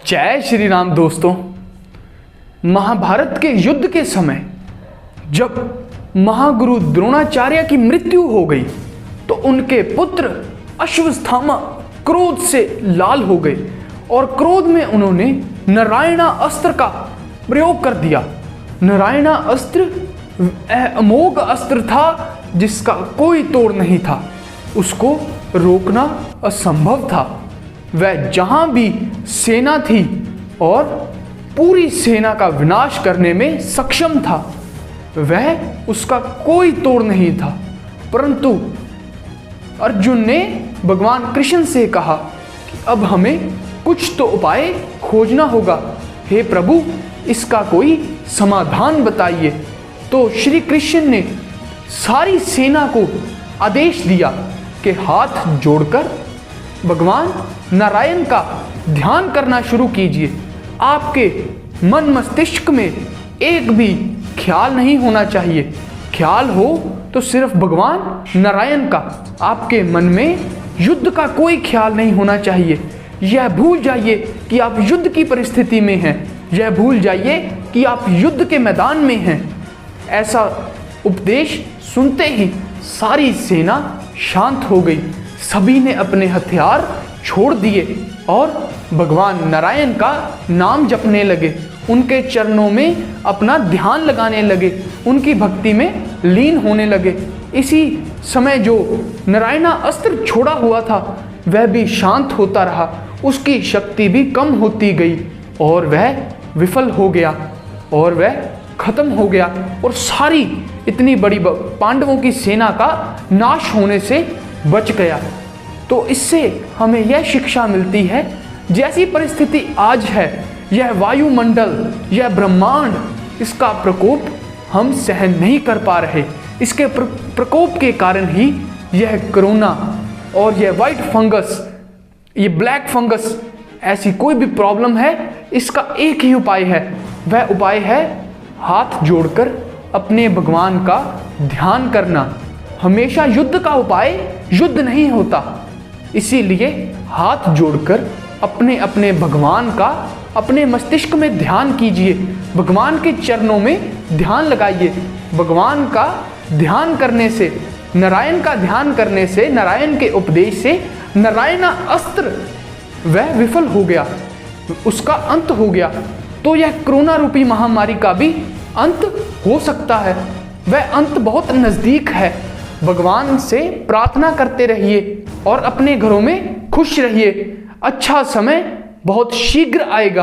जय श्री राम दोस्तों। महाभारत के युद्ध के समय जब महागुरु द्रोणाचार्य की मृत्यु हो गई तो उनके पुत्र अश्वत्थामा क्रोध से लाल हो गए और क्रोध में उन्होंने नारायणा अस्त्र का प्रयोग कर दिया। नारायणा अस्त्र अमोघ अस्त्र था जिसका कोई तोड़ नहीं था, उसको रोकना असंभव था। वह जहां भी सेना थी और पूरी सेना का विनाश करने में सक्षम था, वह उसका कोई तोड़ नहीं था। परंतु अर्जुन ने भगवान कृष्ण से कहा कि अब हमें कुछ तो उपाय खोजना होगा, हे प्रभु इसका कोई समाधान बताइए। तो श्री कृष्ण ने सारी सेना को आदेश दिया कि हाथ जोड़कर भगवान नारायण का ध्यान करना शुरू कीजिए। आपके मन मस्तिष्क में एक भी ख्याल नहीं होना चाहिए, ख्याल हो तो सिर्फ भगवान नारायण का। आपके मन में युद्ध का कोई ख्याल नहीं होना चाहिए। यह भूल जाइए कि आप युद्ध की परिस्थिति में हैं, यह भूल जाइए कि आप युद्ध के मैदान में हैं। ऐसा उपदेश सुनते ही सारी सेना शांत हो गई। सभी ने अपने हथियार छोड़ दिए और भगवान नारायण का नाम जपने लगे, उनके चरणों में अपना ध्यान लगाने लगे, उनकी भक्ति में लीन होने लगे। इसी समय जो नारायणा अस्त्र छोड़ा हुआ था वह भी शांत होता रहा, उसकी शक्ति भी कम होती गई और वह विफल हो गया और वह खत्म हो गया और सारी इतनी बड़ी पांडवों की सेना का नाश होने से बच गया। तो इससे हमें यह शिक्षा मिलती है, जैसी परिस्थिति आज है, यह वायुमंडल, यह ब्रह्मांड, इसका प्रकोप हम सहन नहीं कर पा रहे। इसके प्रकोप के कारण ही यह कोरोना और यह वाइट फंगस, ये ब्लैक फंगस, ऐसी कोई भी प्रॉब्लम है, इसका एक ही उपाय है। वह उपाय है हाथ जोड़कर अपने भगवान का ध्यान करना। हमेशा युद्ध का उपाय युद्ध नहीं होता, इसीलिए हाथ जोड़कर अपने अपने भगवान का अपने मस्तिष्क में ध्यान कीजिए, भगवान के चरणों में ध्यान लगाइए। भगवान का ध्यान करने से, नारायण का ध्यान करने से, नारायण के उपदेश से नारायणा अस्त्र वह विफल हो गया, उसका अंत हो गया। तो यह कोरोना रूपी महामारी का भी अंत हो सकता है, वह अंत बहुत नज़दीक है। भगवान से प्रार्थना करते रहिए और अपने घरों में खुश रहिए। अच्छा समय बहुत शीघ्र आएगा।